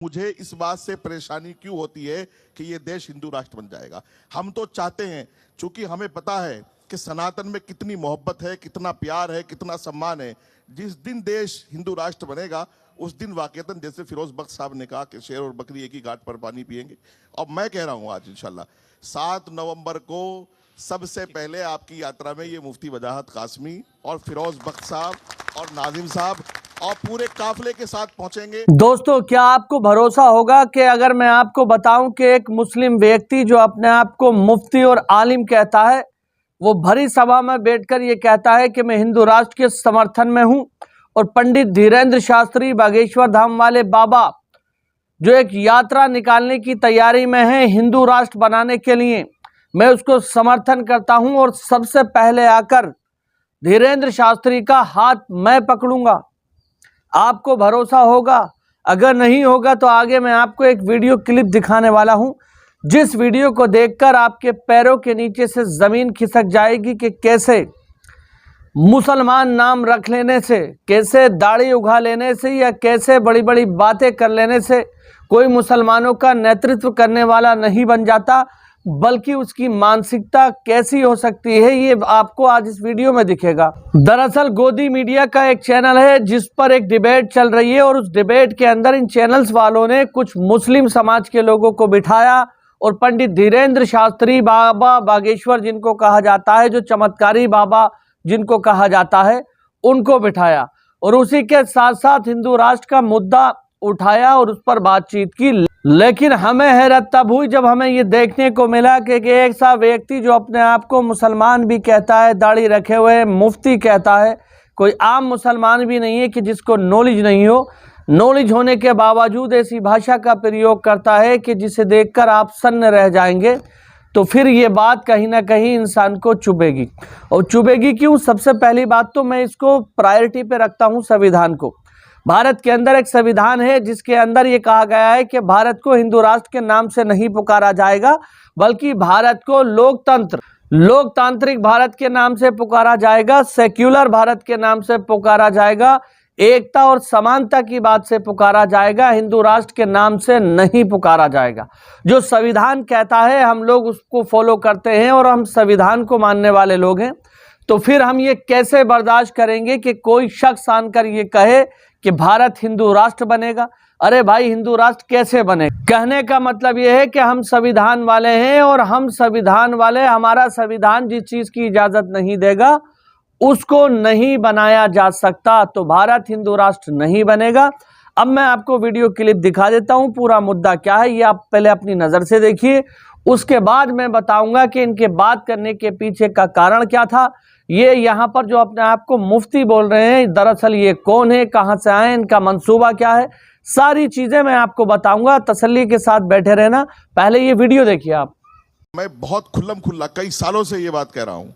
मुझे इस बात से परेशानी क्यों होती है कि ये देश हिंदू राष्ट्र बन जाएगा। हम तो चाहते हैं, क्योंकि हमें पता है कि सनातन में कितनी मोहब्बत है, कितना प्यार है, कितना सम्मान है। जिस दिन देश हिंदू राष्ट्र बनेगा उस दिन वाकईतन, जैसे फिरोज बख्श साहब ने कहा कि शेर और बकरी एक ही घाट पर पानी पिएंगे, और मैं कह रहा हूँ आज इंशाल्लाह 7 नवंबर को सबसे पहले आपकी यात्रा में ये मुफ्ती वजाहत कासमी और फिरोज बख्श साहब और नाजिम साहब और पूरे काफिले के साथ पहुंचेंगे। दोस्तों, क्या आपको भरोसा होगा कि अगर मैं आपको बताऊं कि एक मुस्लिम व्यक्ति जो अपने आप को मुफ्ती और आलिम कहता है, वो भरी सभा में बैठकर ये कहता है कि मैं हिंदू राष्ट्र के समर्थन में हूं, और पंडित धीरेंद्र शास्त्री बागेश्वर धाम वाले बाबा जो एक यात्रा निकालने की तैयारी में है हिंदू राष्ट्र बनाने के लिए, मैं उसको समर्थन करता हूं और सबसे पहले आकर धीरेंद्र शास्त्री का हाथ मैं पकड़ूंगा। आपको भरोसा होगा? अगर नहीं होगा तो आगे मैं आपको एक वीडियो क्लिप दिखाने वाला हूं, जिस वीडियो को देखकर आपके पैरों के नीचे से जमीन खिसक जाएगी कि कैसे मुसलमान नाम रख लेने से, कैसे दाढ़ी उगा लेने से या कैसे बड़ी बड़ी बातें कर लेने से कोई मुसलमानों का नेतृत्व करने वाला नहीं बन जाता, बल्कि उसकी मानसिकता कैसी हो सकती है ये आपको आज इस वीडियो में दिखेगा। दरअसल गोदी मीडिया का एक चैनल है जिस पर एक डिबेट चल रही है, और उस डिबेट के अंदर इन चैनल्स वालों ने कुछ मुस्लिम समाज के लोगों को बिठाया और पंडित धीरेंद्र शास्त्री बाबा बागेश्वर, जिनको कहा जाता है, जो चमत्कारी बाबा जिनको कहा जाता है, उनको बिठाया और उसी के साथ साथ हिंदू राष्ट्र का मुद्दा उठाया और उस पर बातचीत की। लेकिन हमें हैरत तब हुई जब हमें ये देखने को मिला कि एक सा व्यक्ति जो अपने आप को मुसलमान भी कहता है, दाढ़ी रखे हुए मुफ्ती कहता है, कोई आम मुसलमान भी नहीं है कि जिसको नॉलेज नहीं हो, नॉलेज होने के बावजूद ऐसी भाषा का प्रयोग करता है कि जिसे देखकर आप सन्न रह जाएंगे, तो फिर ये बात कहीं ना कहीं इंसान को चुभेगी। और चुभेगी क्यों? सबसे पहली बात तो मैं इसको प्रायोरिटी पे रखता हूँ संविधान को। भारत के अंदर एक संविधान है जिसके अंदर ये कहा गया है कि भारत को हिंदू राष्ट्र के नाम से नहीं पुकारा जाएगा, बल्कि भारत को लोकतांत्रिक भारत के नाम से पुकारा जाएगा, सेक्युलर भारत के नाम से पुकारा जाएगा, एकता और समानता की बात से पुकारा जाएगा, हिंदू राष्ट्र के नाम से नहीं पुकारा जाएगा। जो संविधान कहता है हम लोग उसको फॉलो करते हैं और हम संविधान को मानने वाले लोग हैं। तो फिर हम ये कैसे बर्दाश्त करेंगे कि कोई शख्स आनकर ये कहे कि भारत हिंदू राष्ट्र बनेगा? अरे भाई, हिंदू राष्ट्र कैसे बने? कहने का मतलब यह है कि हम संविधान वाले हैं और हम संविधान वाले, हमारा संविधान जिस चीज की इजाजत नहीं देगा उसको नहीं बनाया जा सकता, तो भारत हिंदू राष्ट्र नहीं बनेगा। अब मैं आपको वीडियो क्लिप दिखा देता हूं, पूरा मुद्दा क्या है ये आप पहले अपनी नजर से देखिए, उसके बाद मैं बताऊंगा कि इनके बात करने के पीछे का कारण क्या था। ये यहाँ पर जो अपने आप को मुफ्ती बोल रहे हैं, दरअसल ये कौन है, कहाँ से आए, इनका मंसूबा क्या है, सारी चीजें मैं आपको बताऊंगा। तसल्ली के साथ बैठे रहना, पहले ये वीडियो देखिए आप। मैं बहुत खुल्लम खुल्ला कई सालों से ये बात कह रहा हूँ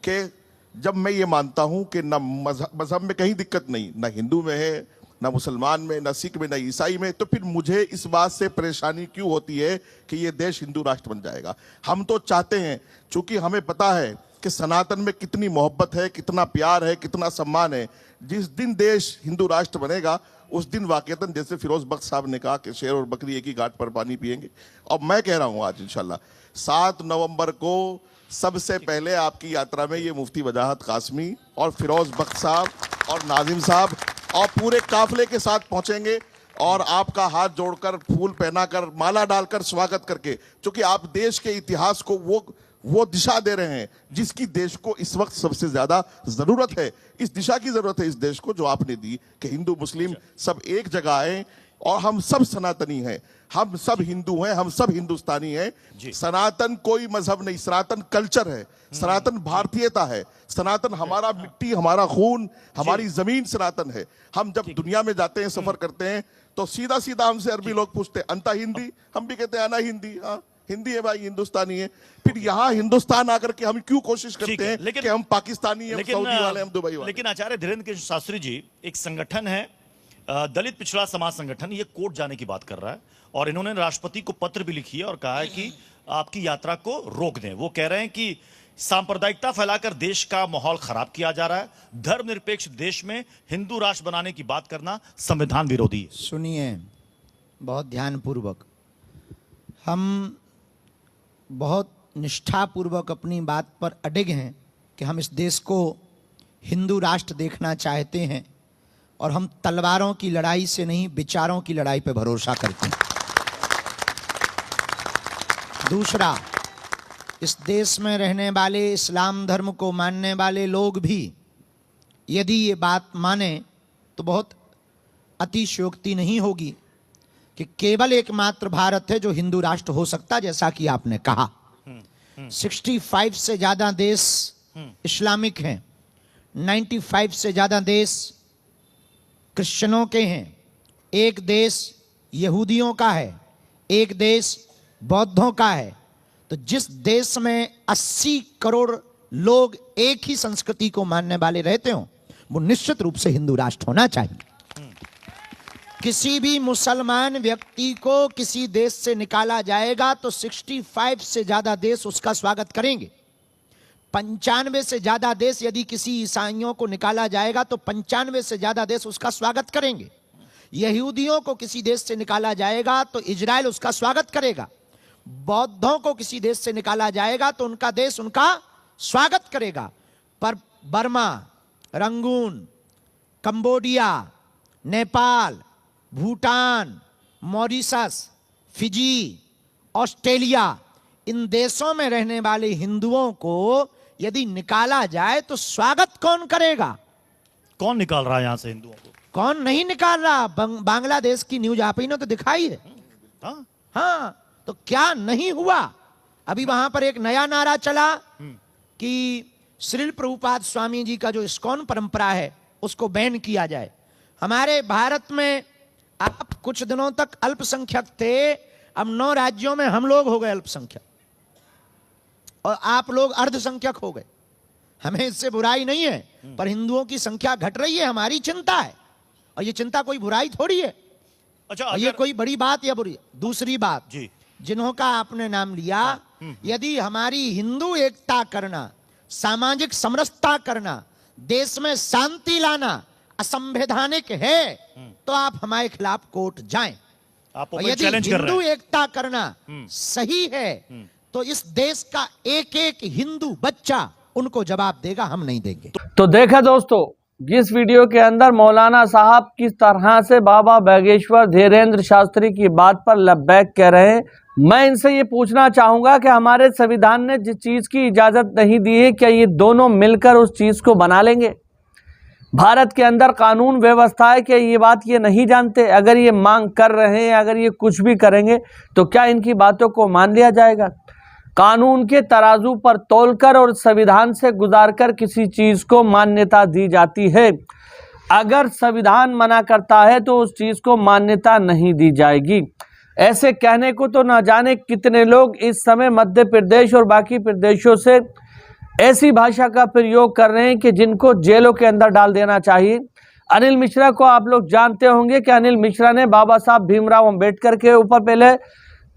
कि जब मैं ये मानता हूँ कि न मजहब में कहीं दिक्कत नहीं, ना हिंदू में है, ना मुसलमान में, ना सिख में, ना ईसाई में, तो फिर मुझे इस बात से परेशानी क्यों होती है कि ये देश हिंदू राष्ट्र बन जाएगा। हम तो चाहते हैं, क्योंकि हमें पता है कि सनातन में कितनी मोहब्बत है, कितना प्यार है, कितना सम्मान है। जिस दिन देश हिंदू राष्ट्र बनेगा उस दिन वाकईतन, जैसे फिरोज बख्श साहब ने कहा कि शेर और बकरी एक ही घाट पर पानी पिएंगे, और मैं कह रहा हूँ आज इंशाल्लाह 7 नवंबर को सबसे पहले आपकी यात्रा में ये मुफ्ती वजाहत कासमी और फिरोज बख्श साहब और नाजिम साहब और पूरे काफिले के साथ पहुंचेंगे और आपका हाथ जोड़कर, फूल पहनाकर, माला डालकर स्वागत करके, क्योंकि आप देश के इतिहास को वो दिशा दे रहे हैं जिसकी देश को इस वक्त सबसे ज्यादा जरूरत है। इस दिशा की जरूरत है इस देश को जो आपने दी कि हिंदू मुस्लिम सब एक जगह आए और हम सब सनातनी हैं, हम सब हिंदू हैं, हम सब हिंदुस्तानी हैं। सनातन कोई मजहब नहीं, सनातन कल्चर है, सनातन भारतीयता है, सनातन हमारा मिट्टी, हमारा खून, हमारी जमीन सनातन है। हम जब दुनिया में जाते हैं, सफर करते हैं, तो सीधा सीधा हमसे अरबी लोग पूछते हैं अंता हिंदी, हम भी कहते हैं अना हिंदी। हाँ, हिंदी है भाई, हिंदुस्तानी है। फिर यहाँ हिंदुस्तान आकर के हम क्यों कोशिश करते हैं कि हम पाकिस्तानी हैं, हम सऊदी वाले, हम दुबई वाले। लेकिन आचार्य धीरेंद्र शास्त्री जी, एक संगठन है दलित पिछड़ा समाज संगठन, ये कोर्ट जाने की बात कर रहा है और इन्होंने राष्ट्रपति को पत्र भी लिखी है और कहा है कि आपकी यात्रा को रोक दें। वो कह रहे हैं कि सांप्रदायिकता फैलाकर देश का माहौल खराब किया जा रहा है, धर्मनिरपेक्ष देश में हिंदू राष्ट्र बनाने की बात करना संविधान विरोधी है। सुनिए, बहुत ध्यानपूर्वक। हम बहुत निष्ठापूर्वक अपनी बात पर अडिग हैं कि हम इस देश को हिंदू राष्ट्र देखना चाहते हैं और हम तलवारों की लड़ाई से नहीं, विचारों की लड़ाई पर भरोसा करते हैं। दूसरा, इस देश में रहने वाले इस्लाम धर्म को मानने वाले लोग भी यदि ये बात माने तो बहुत अतिशयोक्ति नहीं होगी कि केवल एकमात्र भारत है जो हिंदू राष्ट्र हो सकता, जैसा कि आपने कहा। 65 से ज्यादा देश इस्लामिक हैं, 95 से ज्यादा देश क्रिश्चियनों के हैं, एक देश यहूदियों का है, एक देश बौद्धों का है। तो जिस देश में 80 करोड़ लोग एक ही संस्कृति को मानने वाले रहते हो, वो निश्चित रूप से हिंदू राष्ट्र होना चाहिए। किसी भी मुसलमान व्यक्ति को किसी देश से निकाला जाएगा तो 65 से ज्यादा देश उसका स्वागत करेंगे। 95 से ज्यादा देश यदि किसी ईसाइयों को निकाला जाएगा तो 95 से ज्यादा देश उसका स्वागत करेंगे। यहूदियों को किसी देश से निकाला जाएगा तो इजराइल उसका स्वागत करेगा। बौद्धों को किसी देश से निकाला जाएगा तो उनका देश उनका स्वागत करेगा। पर Burma, Rangoon, Cambodia, Nepal, Bhutan, Mauritius, Fiji, Australia, इन देशों में रहने वाले हिंदुओं को यदि निकाला जाए तो स्वागत कौन करेगा? कौन निकाल रहा है यहां से हिंदुओं को? कौन नहीं निकाल रहा। बांग्लादेश की न्यूज आप ही ने तो दिखाई है। हाँ, तो क्या नहीं हुआ? अभी वहां पर एक नया नारा चला कि श्रील प्रभुपाद स्वामी जी का जो इस्कॉन परंपरा है उसको बैन किया जाए। हमारे भारत में आप कुछ दिनों तक अल्पसंख्यक थे, अब 9 राज्यों में हम लोग हो गए अल्पसंख्यक और आप लोग अर्धसंख्यक हो गए। हमें इससे बुराई नहीं है, पर हिंदुओं की संख्या घट रही है, हमारी चिंता है। और ये चिंता कोई बुराई थोड़ी है। अच्छा, ये कोई बड़ी बात या बुरी? दूसरी बात जी, जिन्हों का आपने नाम लिया, यदि हमारी हिंदू एकता करना, सामाजिक समरसता करना, देश में शांति लाना असंवैधानिक है तो आप हमारे खिलाफ कोर्ट जाएं। आप यदि चैलेंज कर रहे हिंदू हैं। एकता करना सही है तो इस देश का एक एक हिंदू बच्चा उनको जवाब देगा, हम नहीं देंगे। तो देखा दोस्तों, जिस वीडियो के अंदर मौलाना साहब किस तरह से बाबा बागेश्वर धीरेन्द्र शास्त्री की बात पर लब्बैक कह रहे हैं, मैं इनसे ये पूछना चाहूंगा कि हमारे संविधान ने जिस चीज की इजाजत नहीं दी है, क्या ये दोनों मिलकर उस चीज को बना लेंगे? भारत के अंदर कानून व्यवस्था है कि ये बात ये नहीं जानते? अगर ये मांग कर रहे हैं, अगर ये कुछ भी करेंगे तो क्या इनकी बातों को मान लिया जाएगा? कानून के तराजू पर तोलकर और संविधान से गुजारकर किसी चीज को मान्यता दी जाती है। अगर संविधान मना करता है तो उस चीज को मान्यता नहीं दी जाएगी। ऐसे कहने को तो न जाने कितने लोग इस समय मध्य प्रदेश और बाकी प्रदेशों से ऐसी भाषा का प्रयोग कर रहे हैं कि जिनको जेलों के अंदर डाल देना चाहिए। अनिल मिश्रा को आप लोग जानते होंगे कि अनिल मिश्रा ने बाबा साहब भीमराव अंबेडकर के ऊपर पहले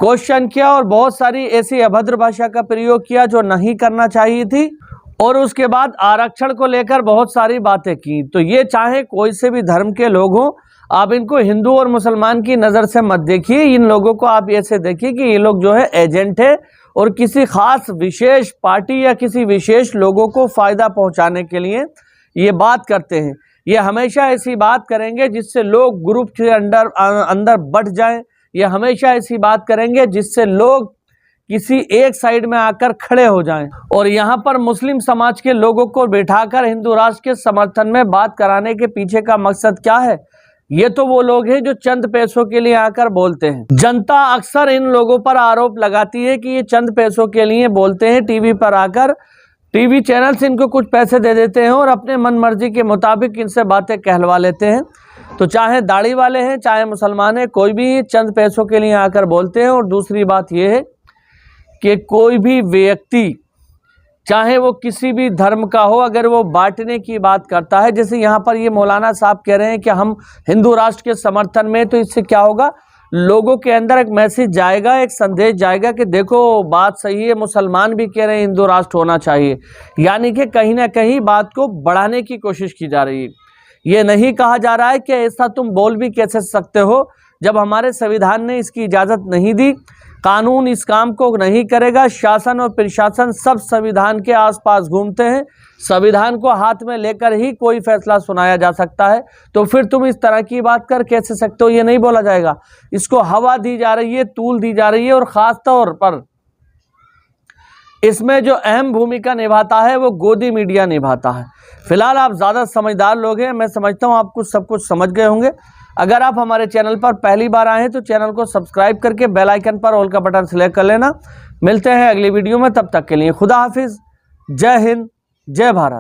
क्वेश्चन किया और बहुत सारी ऐसी अभद्र भाषा का प्रयोग किया जो नहीं करना चाहिए थी, और उसके बाद आरक्षण को लेकर बहुत सारी बातें की। तो ये चाहे कोई से भी धर्म के लोग हों, आप इनको हिंदू और मुसलमान की नज़र से मत देखिए। इन लोगों को आप ऐसे देखिए कि ये लोग जो है एजेंट है और किसी खास विशेष पार्टी या किसी विशेष लोगों को फायदा पहुंचाने के लिए ये बात करते हैं। ये हमेशा ऐसी बात करेंगे जिससे लोग ग्रुप के अंदर बढ़ जाएं। ये हमेशा ऐसी बात करेंगे जिससे लोग किसी एक साइड में आकर खड़े हो जाएं। और यहाँ पर मुस्लिम समाज के लोगों को बैठाकर हिंदू राष्ट्र के समर्थन में बात कराने के पीछे का मकसद क्या है? ये तो वो लोग हैं जो चंद पैसों के लिए आकर बोलते हैं। जनता अक्सर इन लोगों पर आरोप लगाती है कि ये चंद पैसों के लिए बोलते हैं। टीवी पर आकर टीवी चैनल से इनको कुछ पैसे दे देते हैं और अपने मन मर्जी के मुताबिक इनसे बातें कहलवा लेते हैं। तो चाहे दाढ़ी वाले हैं, चाहे मुसलमान है, कोई भी चंद पैसों के लिए आकर बोलते हैं। और दूसरी बात यह है कि कोई भी व्यक्ति चाहे वो किसी भी धर्म का हो, अगर वो बांटने की बात करता है, जैसे यहाँ पर ये मौलाना साहब कह रहे हैं कि हम हिंदू राष्ट्र के समर्थन में, तो इससे क्या होगा? लोगों के अंदर एक मैसेज जाएगा, एक संदेश जाएगा कि देखो बात सही है, मुसलमान भी कह रहे हैं हिंदू राष्ट्र होना चाहिए। यानी कि कहीं ना कहीं बात को बढ़ाने की कोशिश की जा रही है। ये नहीं कहा जा रहा है कि ऐसा तुम बोल भी कैसे सकते हो जब हमारे संविधान ने इसकी इजाज़त नहीं दी, कानून इस काम को नहीं करेगा, शासन और प्रशासन सब संविधान के आसपास घूमते हैं, संविधान को हाथ में लेकर ही कोई फैसला सुनाया जा सकता है, तो फिर तुम इस तरह की बात कर कैसे सकते हो? ये नहीं बोला जाएगा। इसको हवा दी जा रही है, तूल दी जा रही है, और ख़ास तौर पर इसमें जो अहम भूमिका निभाता है वो गोदी मीडिया निभाता है। फिलहाल आप ज़्यादा समझदार लोग हैं, मैं समझता हूँ आप कुछ सब कुछ समझ गए होंगे। अगर आप हमारे चैनल पर पहली बार आए हैं तो चैनल को सब्सक्राइब करके बेल आइकन पर ऑल का बटन सेलेक्ट कर लेना। मिलते हैं अगली वीडियो में, तब तक के लिए खुदा हाफिज़, जय हिंद, जय भारत।